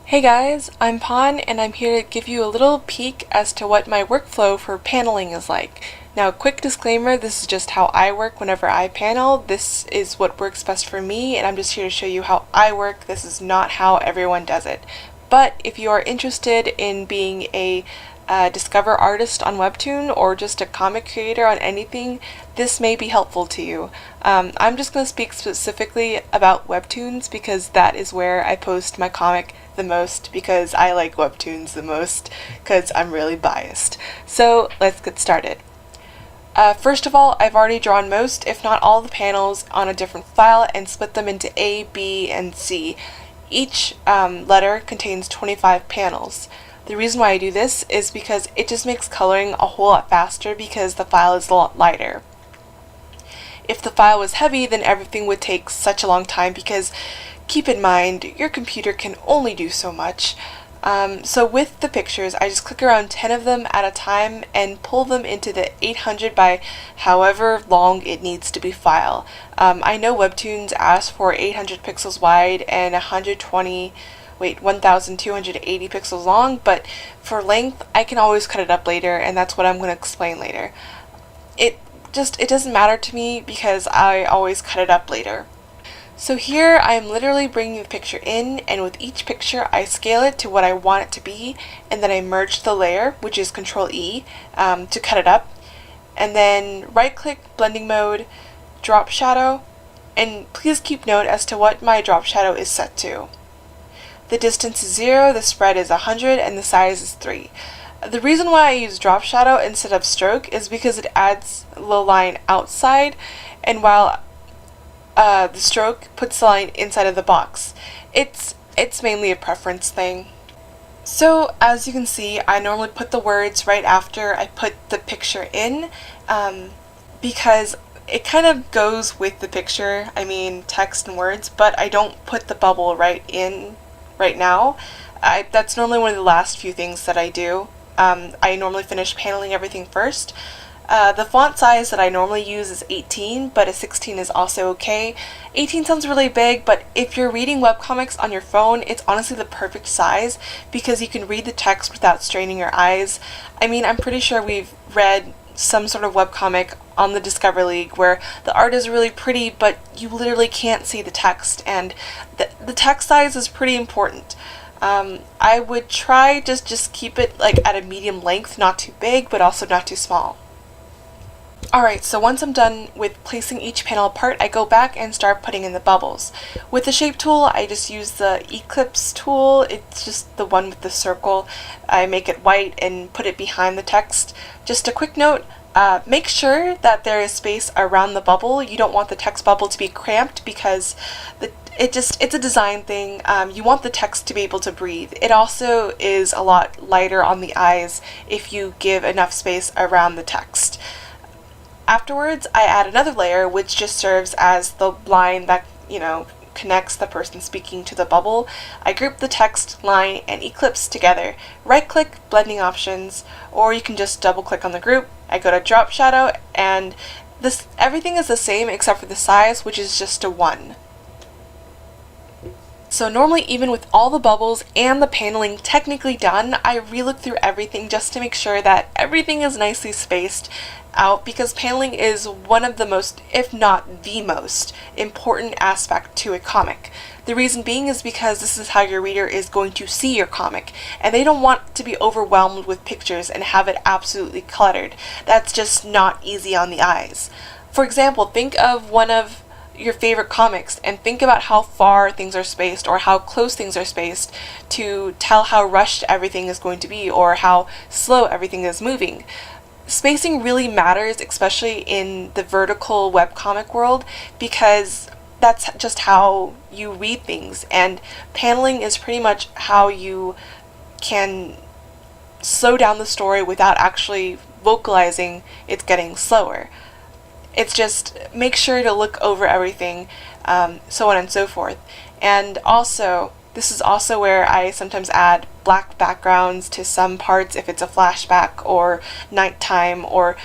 Hey guys, I'm Pawn and I'm here to give you a little peek as to what my workflow for paneling is like. Now, quick disclaimer, this is just how I work whenever I panel. This is what works best for me and I'm just here to show you how I work. This is not how everyone does it. But if you are interested in being a Discover artist on Webtoon or just a comic creator on anything, this may be helpful to you. I'm just going to speak specifically about Webtoons because that is where I post my comic the most, because I like Webtoons the most, because I'm really biased. So let's get started. First of all, I've already drawn most, if not all, the panels on a different file and split them into A, B, and C. Each letter contains 25 panels. The reason why I do this is because it just makes coloring a whole lot faster because the file is a lot lighter. If the file was heavy, then everything would take such a long time because keep in mind, your computer can only do so much. So with the pictures, I just click around 10 of them at a time and pull them into the 800 by however long it needs to be file. I know Webtoons ask for 800 pixels wide and 1280 pixels long, but for length, I can always cut it up later, and that's what I'm going to explain later. It doesn't matter to me because I always cut it up later. So here I'm literally bringing the picture in, and with each picture I scale it to what I want it to be, and then I merge the layer, which is Control E, to cut it up, and then right click, blending mode, drop shadow, and please keep note as to what my drop shadow is set to. The distance is 0, the spread is 100, and the size is 3. The reason why I use drop shadow instead of stroke is because it adds the line outside, and while the stroke puts the line inside of the box. It's mainly a preference thing. So as you can see, I normally put the words right after I put the picture in, because it kind of goes with the picture, I mean text and words, but I don't put the bubble right now. That's normally one of the last few things that I do. I normally finish paneling everything first. The font size that I normally use is 18, but a 16 is also okay. 18 sounds really big, but if you're reading webcomics on your phone, it's honestly the perfect size because you can read the text without straining your eyes. I mean, I'm pretty sure we've read some sort of webcomic on the Discover League where the art is really pretty, but you literally can't see the text, and the text size is pretty important. I would try just keep it like at a medium length, not too big, but also not too small. Alright, so once I'm done with placing each panel apart, I go back and start putting in the bubbles. With the shape tool, I just use the ellipse tool. It's just the one with the circle. I make it white and put it behind the text. Just a quick note, make sure that there is space around the bubble. You don't want the text bubble to be cramped because it's a design thing. You want the text to be able to breathe. It also is a lot lighter on the eyes if you give enough space around the text. Afterwards, I add another layer which just serves as the line that, connects the person speaking to the bubble. I group the text, line, and ellipse together. Right-click, blending options, or you can just double-click on the group. I go to drop shadow, and everything is the same except for the size, which is just a 1. So normally, even with all the bubbles and the paneling technically done, I relook through everything just to make sure that everything is nicely spaced out, because paneling is one of the most, if not the most, important aspect to a comic. The reason being is because this is how your reader is going to see your comic, and they don't want to be overwhelmed with pictures and have it absolutely cluttered. That's just not easy on the eyes. For example, think of one of your favorite comics and think about how far things are spaced or how close things are spaced to tell how rushed everything is going to be or how slow everything is moving. Spacing really matters, especially in the vertical webcomic world, because that's just how you read things, and paneling is pretty much how you can slow down the story without actually vocalizing it's getting slower. It's just make sure to look over everything, so on and so forth. And also, this is also where I sometimes add black backgrounds to some parts if it's a flashback or nighttime or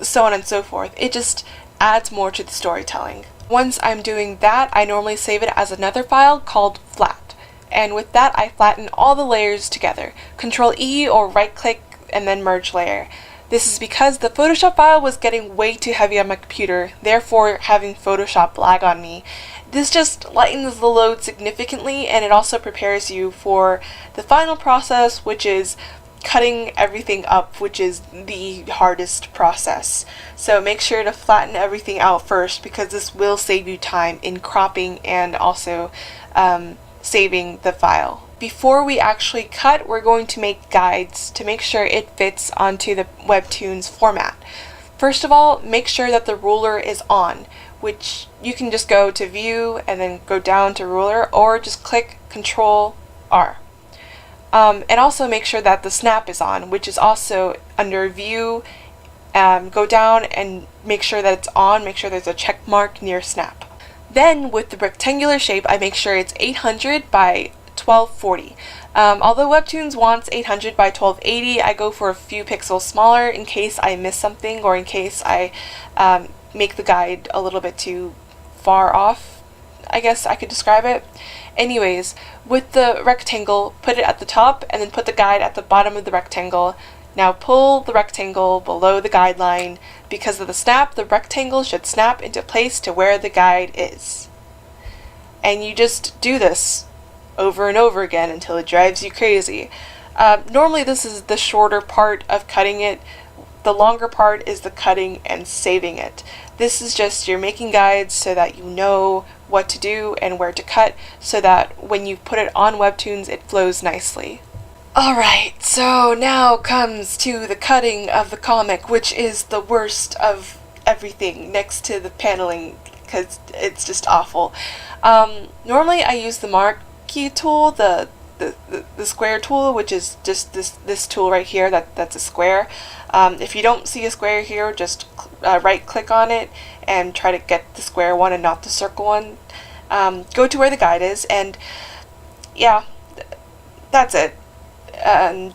so on and so forth. It just adds more to the storytelling. Once I'm doing that, I normally save it as another file called flat. And with that, I flatten all the layers together. Control E or right click and then merge layer. This is because the Photoshop file was getting way too heavy on my computer, therefore having Photoshop lag on me. This just lightens the load significantly, and it also prepares you for the final process, which is cutting everything up, which is the hardest process. So make sure to flatten everything out first, because this will save you time in cropping and also saving the file. Before we actually cut, we're going to make guides to make sure it fits onto the Webtoons format. First of all, make sure that the ruler is on, which you can just go to view and then go down to ruler, or just click Control R. And also make sure that the snap is on, which is also under view. Go down and make sure that it's on, make sure there's a check mark near snap. Then with the rectangular shape, I make sure it's 800 by 1240. Although Webtoons wants 800 by 1280, I go for a few pixels smaller in case I miss something, or in case I make the guide a little bit too far off, I guess I could describe it. Anyways, with the rectangle, put it at the top and then put the guide at the bottom of the rectangle. Now pull the rectangle below the guideline. Because of the snap, the rectangle should snap into place to where the guide is. And you just do this over and over again until it drives you crazy. Normally this is the shorter part of cutting it. The longer part is the cutting and saving it. This is just you're making guides so that you know what to do and where to cut, so that when you put it on Webtoons it flows nicely. Alright, so now comes to the cutting of the comic, which is the worst of everything next to the paneling, because it's just awful. Normally I use the marquee tool, the square tool, which is just this tool right here, that's a square. If you don't see a square here, just right click on it and try to get the square one and not the circle one. Go to where the guide is, and yeah, that's it.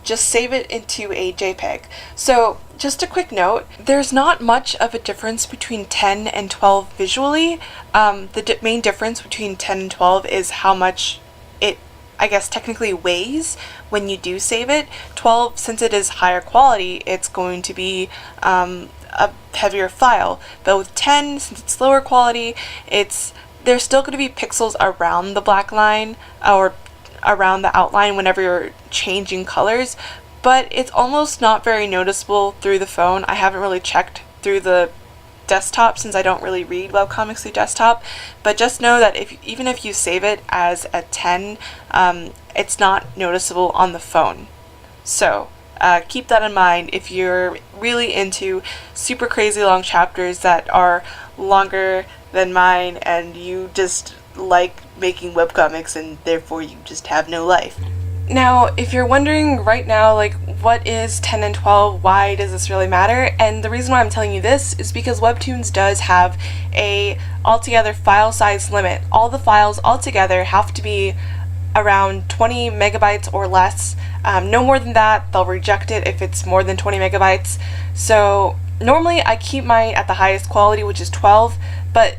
Just save it into a JPEG. So just a quick note, there's not much of a difference between 10 and 12 visually. The main difference between 10 and 12 is how much it, I guess, technically weighs when you do save it. 12, since it is higher quality, it's going to be a heavier file. But with 10, since it's lower quality, there's still going to be pixels around the black line, or around the outline whenever you're changing colors, but it's almost not very noticeable through the phone. I haven't really checked through the desktop since I don't really read webcomics through desktop, but just know that even if you save it as a 10, it's not noticeable on the phone. So keep that in mind if you're really into super crazy long chapters that are longer than mine and you just like making webcomics and therefore you just have no life. Now, if you're wondering right now, like, what is 10 and 12, why does this really matter? And the reason why I'm telling you this is because Webtoons does have a altogether file size limit. All the files altogether have to be around 20 megabytes or less. No more than that, they'll reject it if it's more than 20 megabytes. So normally I keep mine at the highest quality, which is 12, but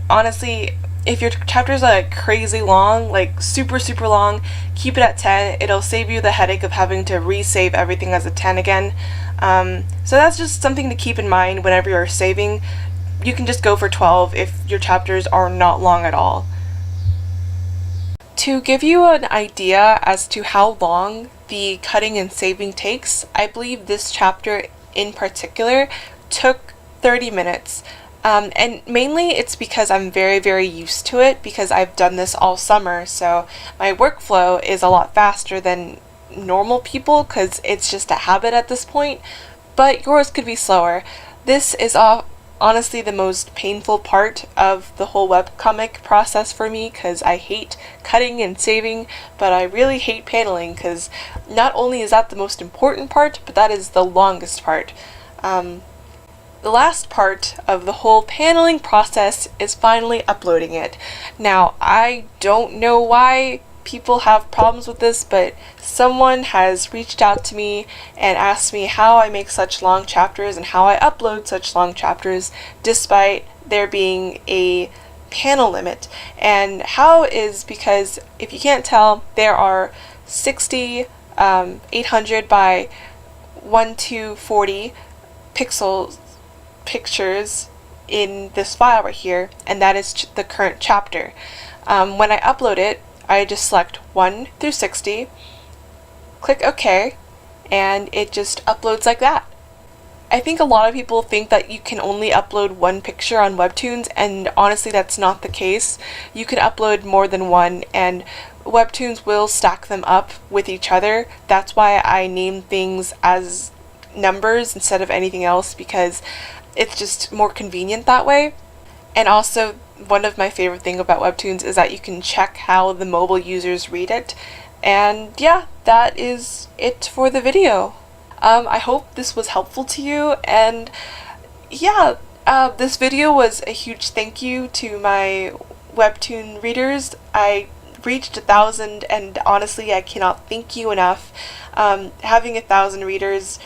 honestly, if your chapters are like crazy long, like super long, keep it at 10. It'll save you the headache of having to resave everything as a 10 again. So that's just something to keep in mind whenever you're saving. You can just go for 12 if your chapters are not long at all. To give you an idea as to how long the cutting and saving takes, I believe this chapter in particular took 30 minutes. And mainly it's because I'm very used to it, because I've done this all summer, so my workflow is a lot faster than normal people because it's just a habit at this point, but yours could be slower. This is honestly the most painful part of the whole webcomic process for me, because I hate cutting and saving, but I really hate paneling because not only is that the most important part, but that is the longest part. The last part of the whole paneling process is finally uploading it. Now, I don't know why people have problems with this, but someone has reached out to me and asked me how I make such long chapters and how I upload such long chapters despite there being a panel limit. And how is because if you can't tell, there are 60 800 by 1240 pictures in this file right here, and that is the current chapter. When I upload it, I just select 1 through 60, click OK, and it just uploads like that. I think a lot of people think that you can only upload one picture on Webtoons, and honestly that's not the case. You can upload more than one, and Webtoons will stack them up with each other. That's why I name things as numbers instead of anything else, because it's just more convenient that way. And also, one of my favorite things about Webtoons is that you can check how the mobile users read it. And yeah, that is it for the video. I hope this was helpful to you, and yeah, this video was a huge thank you to my Webtoon readers. I reached 1,000, and honestly I cannot thank you enough. Having 1,000 readers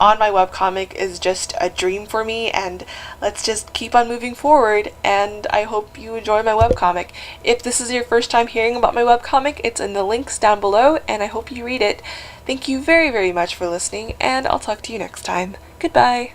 on my webcomic is just a dream for me, and let's just keep on moving forward, and I hope you enjoy my webcomic. If this is your first time hearing about my webcomic, it's in the links down below, and I hope you read it. Thank you very, very much for listening, and I'll talk to you next time. Goodbye!